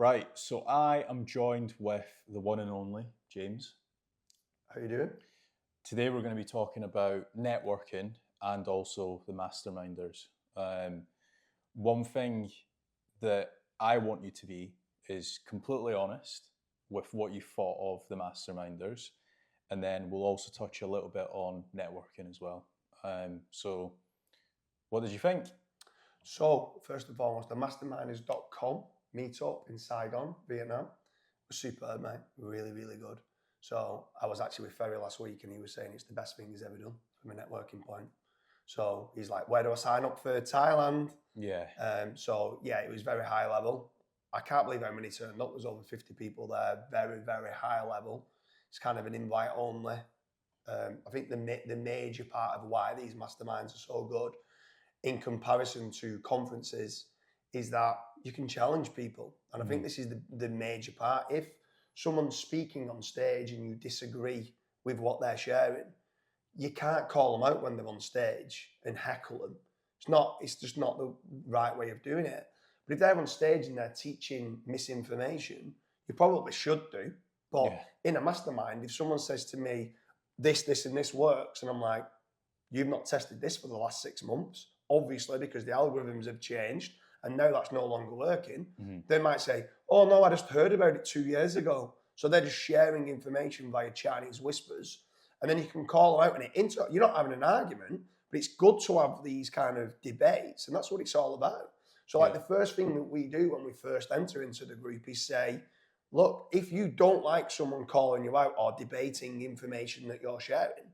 Right, so I am joined with the one and only James. How you doing? Today we're going to be talking about networking and also the Masterminders. One thing that I want you to be is completely honest with what you thought of the Masterminders, and then we'll also touch a little bit on networking as well. So, what did you think? So, first and foremost, the Masterminds.com Meetup in Saigon, Vietnam, was superb, mate. Really, really good. So, I was actually with Ferry last week and he was saying it's the best thing he's ever done from a networking point. So, he's like, where do I sign up for Thailand? Yeah. It was very high level. I can't believe how many turned up. There's over 50 people there, very, very high level. It's kind of an invite only. I think the major part of why these masterminds are so good in comparison to conferences is that you can challenge people. And I think this is the major part. If someone's speaking on stage and you disagree with what they're sharing, you can't call them out when they're on stage and heckle them. It's just not the right way of doing it. But if they're on stage and they're teaching misinformation, you probably should do. But in a mastermind, if someone says to me, this, and this works, and I'm like, you've not tested this for the last 6 months, obviously, because the algorithms have changed and now that's no longer working. They might say, oh no, I just heard about it 2 years ago. So they're just sharing information via Chinese whispers. And then you can call them out and you're not having an argument, but it's good to have these kind of debates. And that's what it's all about. So like the first thing that we do when we first enter into the group is say, look, if you don't like someone calling you out or debating information that you're sharing,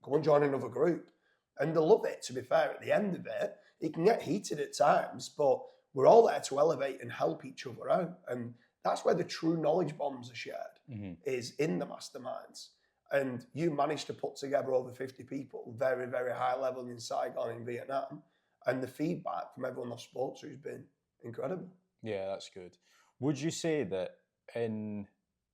go and join another group. And they love it, to be fair. At the end of it, it can get heated at times, but we're all there to elevate and help each other out. And that's where the true knowledge bombs are shared, is in the masterminds. And you managed to put together over 50 people, very, very high level in Saigon in Vietnam. And the feedback from everyone I've spoken to has been incredible. Yeah, that's good. Would you say that in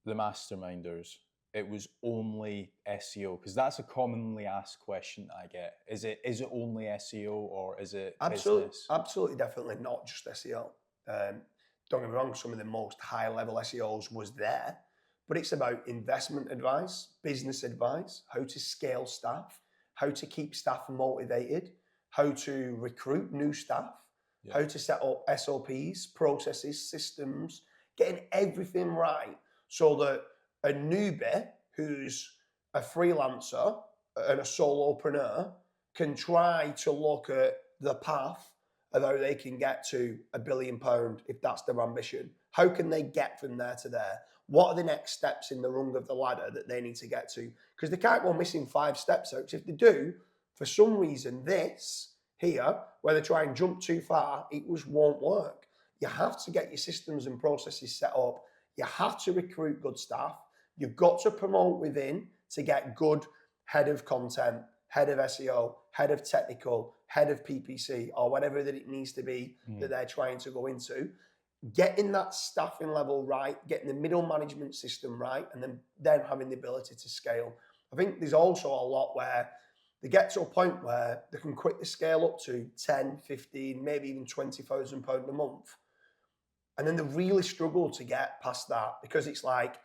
the Masterminders, it was only SEO? Because that's a commonly asked question I get. Is it only SEO or is it business? Absolutely, definitely not just SEO. Don't get me wrong, some of the most high-level SEOs was there, but it's about investment advice, business advice, how to scale staff, how to keep staff motivated, how to recruit new staff, how to set up SOPs, processes, systems, getting everything right so that a newbie who's a freelancer and a solopreneur can try to look at the path of how they can get to £1 billion if that's their ambition. How can they get from there to there? What are the next steps in the rung of the ladder that they need to get to? Because they can't go missing 5 steps out. Because if they do, for some reason, this here, where they try and jump too far, it just won't work. You have to get your systems and processes set up. You have to recruit good staff. You've got to promote within to get good head of content, head of SEO, head of technical, head of PPC, or whatever that it needs to be that they're trying to go into. Getting that staffing level right, getting the middle management system right, and then having the ability to scale. I think there's also a lot where they get to a point where they can quickly scale up to 10, 15, maybe even £20,000 a month. And then they really struggle to get past that because it's like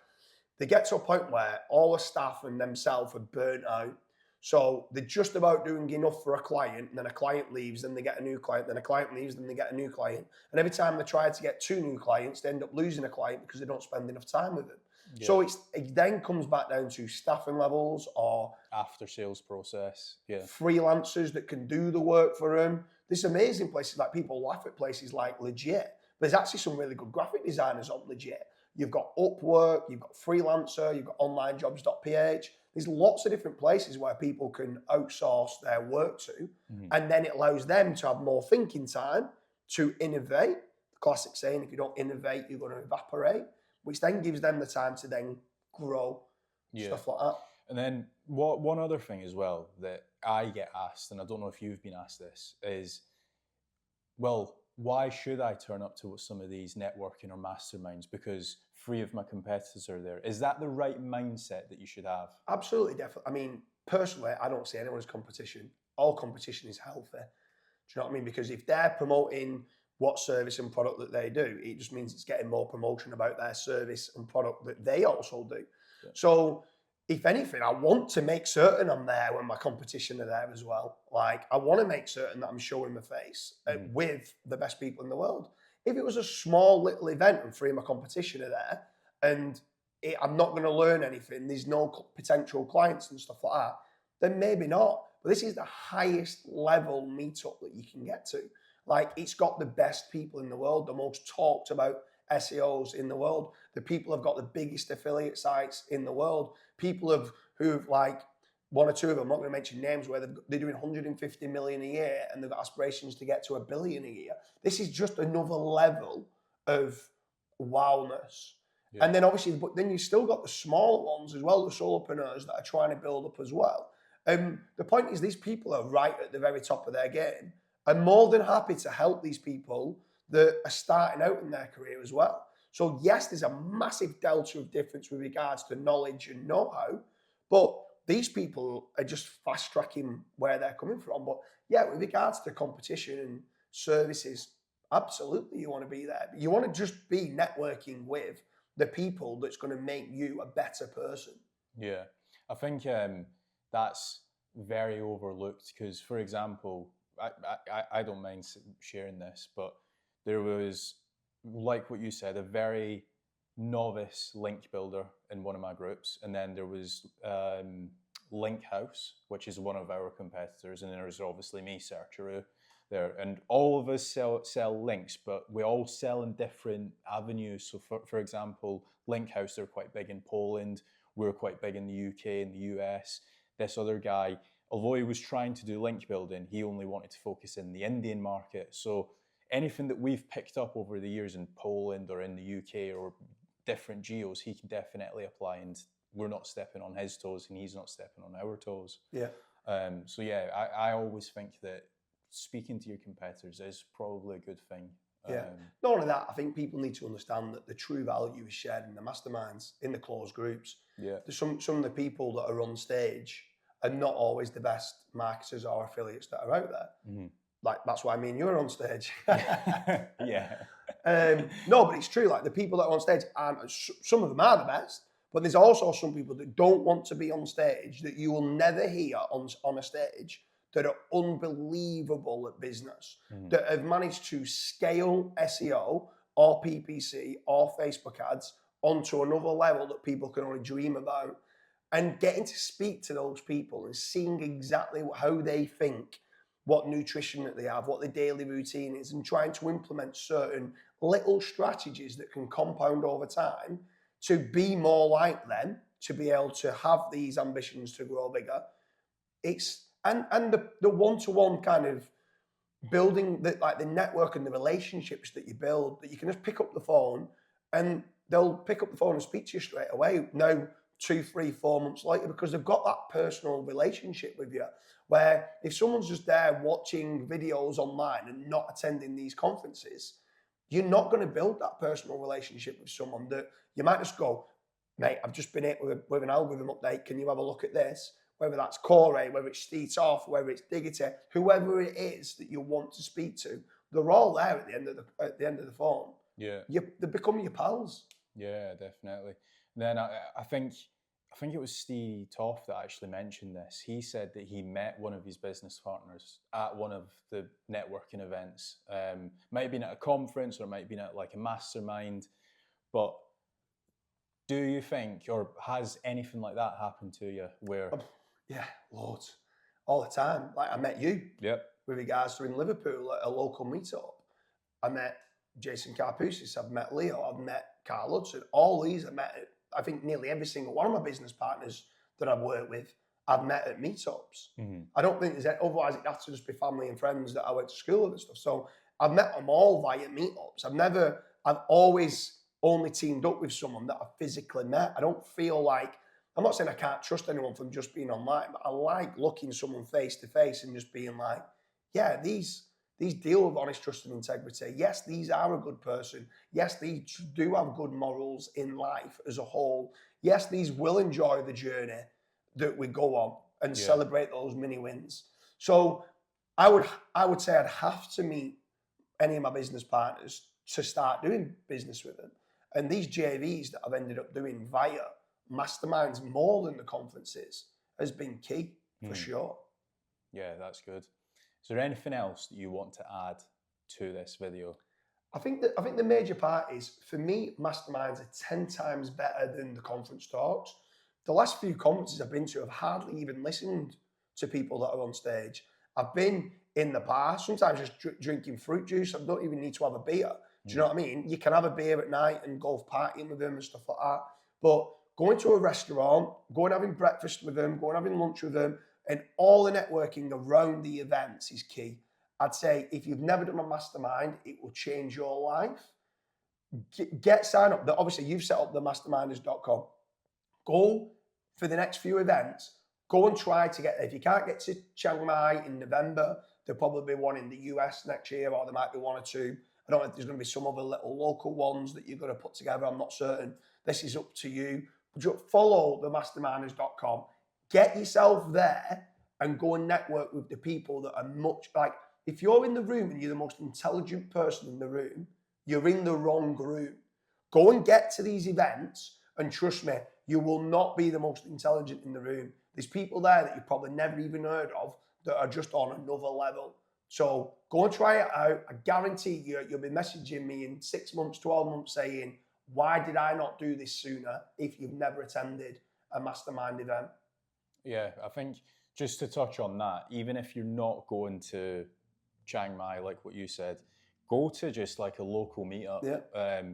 they get to a point where all the staff and themselves are burnt out. So they're just about doing enough for a client, and then a client leaves, then they get a new client, then a client leaves, then they get a new client. And every time they try to get 2 new clients, they end up losing a client because they don't spend enough time with them. Yeah. So it then comes back down to staffing levels or after sales process. Yeah. Freelancers that can do the work for them. There's amazing places, like people laugh at places like Legit. There's actually some really good graphic designers on Legit. You've got Upwork, you've got Freelancer, you've got onlinejobs.ph. There's lots of different places where people can outsource their work to, and then it allows them to have more thinking time to innovate. The classic saying, if you don't innovate, you're going to evaporate, which then gives them the time to then grow, stuff like that. And then one other thing as well that I get asked, and I don't know if you've been asked this, is, well, why should I turn up to some of these networking or masterminds because 3 of my competitors are there? Is that the right mindset that you should have? Absolutely, definitely. I mean, personally, I don't see anyone as competition. All competition is healthy. Do you know what I mean? Because if they're promoting what service and product that they do. It just means it's getting more promotion about their service and product that they also do. Yeah. So if anything, I want to make certain I'm there when my competition are there as well. Like, I want to make certain that I'm showing my face with the best people in the world. If it was a small little event and 3 of my competition are there and I'm not going to learn anything, there's no potential clients and stuff like that, then maybe not. But this is the highest level meetup that you can get to. Like, it's got the best people in the world, the most talked about SEOs in the world. The people have got the biggest affiliate sites in the world. People who've like, 1 or 2 of them, I'm not going to mention names, where they're doing 150 million a year and they've got aspirations to get to $1 billion a year. This is just another level of wowness. Yeah. And then obviously, but then you still got the smaller ones as well, the solopreneurs that are trying to build up as well. The point is, these people are right at the very top of their game. I'm more than happy to help these people that are starting out in their career as well. So yes, there's a massive delta of difference with regards to knowledge and know-how, but these people are just fast tracking where they're coming from. But yeah, with regards to competition and services, absolutely you want to be there. But you want to just be networking with the people that's going to make you a better person. Yeah, I think that's very overlooked because, for example, I don't mind sharing this, but there was, like what you said, a very novice link builder in one of my groups, and then there was Link House, which is one of our competitors, and there's obviously me, Searcheroo, there, and all of us sell links, but we all sell in different avenues. So for example, Link House, they're quite big in Poland, we're quite big in the UK and the US. This other guy, although he was trying to do link building, he only wanted to focus in the Indian market. So anything that we've picked up over the years in Poland or in the UK or different geos, he can definitely apply, and we're not stepping on his toes and he's not stepping on our toes. Yeah. So yeah, I always think that speaking to your competitors is probably a good thing. Yeah. Not only that, I think people need to understand that the true value is shared in the masterminds, in the closed groups. Yeah. There's some of the people that are on stage are not always the best marketers or affiliates that are out there. Mm-hmm. Like, that's why me and you are on stage. Yeah. No, but it's true. Like, the people that are on stage, some of them are the best, but there's also some people that don't want to be on stage, that you will never hear on a stage, that are unbelievable at business, that have managed to scale SEO or PPC or Facebook ads onto another level that people can only dream about. And getting to speak to those people and seeing exactly how they think, what nutrition that they have, what their daily routine is, and trying to implement certain little strategies that can compound over time to be more like them, to be able to have these ambitions to grow bigger. It's and the one-to-one kind of building, the network and the relationships that you build, that you can just pick up the phone and they'll pick up the phone and speak to you straight away. Now, 2, 3, 4 months later, because they've got that personal relationship with you, where if someone's just there watching videos online and not attending these conferences, you're not going to build that personal relationship with someone. That you might just go, mate, I've just been hit with an algorithm update, can you have a look at this? Whether that's Corey, whether it's Steve Off, whether it's Diggity, whoever it is that you want to speak to, they're all there at the end of the phone. Yeah. They become your pals. Yeah, definitely. Then I think it was Steve Toff that actually mentioned this. He said that he met one of his business partners at one of the networking events. Might have been at a conference or might have been at like a mastermind. But do you think, or has anything like that happened to you where... Yeah, loads. All the time. Like, I met you. Yep. With regards to in Liverpool at a local meetup. I met Jason Karpousis, I've met Leo, I've met Carl Hudson. All these I met at, I think, nearly every single one of my business partners that I've worked with, I've met at meetups. Mm-hmm. I don't think otherwise it has to just be family and friends that I went to school with and stuff. So I've met them all via meetups. I've always only teamed up with someone that I physically met. I don't feel like, I'm not saying I can't trust anyone from just being online, but I like looking someone face to face and just being like, yeah, these deal with honest, trust and integrity. Yes, these are a good person. Yes, these do have good morals in life as a whole. Yes, these will enjoy the journey that we go on and celebrate those mini wins. So I would say I'd have to meet any of my business partners to start doing business with them. And these JVs that I've ended up doing via Masterminds more than the conferences has been key for sure. Yeah, that's good. Is there anything else that you want to add to this video? I think the major part is, for me, Masterminds are 10 times better than the conference talks. The last few conferences I've been to, I've hardly even listened to people that are on stage. I've been in the bar, sometimes just drinking fruit juice. I don't even need to have a beer. Do you know what I mean? You can have a beer at night and go partying with them and stuff like that. But going to a restaurant, going having breakfast with them, going having lunch with them, and all the networking around the events is key. I'd say if you've never done a mastermind, it will change your life. Get signed up. Obviously, you've set up the masterminders.com. Go for the next few events. Go and try to get there. If you can't get to Chiang Mai in November, there'll probably be one in the US next year, or there might be one or two. I don't know if there's going to be some other little local ones that you've got to put together. I'm not certain. This is up to you. Just follow the masterminders.com. Get yourself there and go and network with the people that are much like, if you're in the room and you're the most intelligent person in the room, you're in the wrong room. Go and get to these events, and trust me, you will not be the most intelligent in the room. There's people there that you've probably never even heard of that are just on another level. So go and try it out. I guarantee you'll be messaging me in 6 months, 12 months saying, why did I not do this sooner, if you've never attended a mastermind event? Yeah, I think just to touch on that, even if you're not going to Chiang Mai, like what you said, go to just like a local meetup,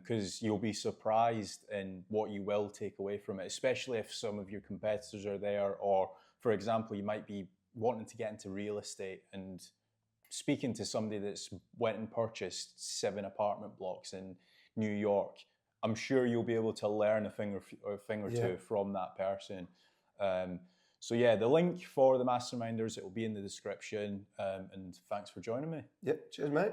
because you'll be surprised in what you will take away from it, especially if some of your competitors are there, or for example, you might be wanting to get into real estate and speaking to somebody that's went and purchased 7 apartment blocks in New York. I'm sure you'll be able to learn a thing or two from that person. So yeah, the link for the Masterminders, it will be in the description. And thanks for joining me. Yep, cheers, mate.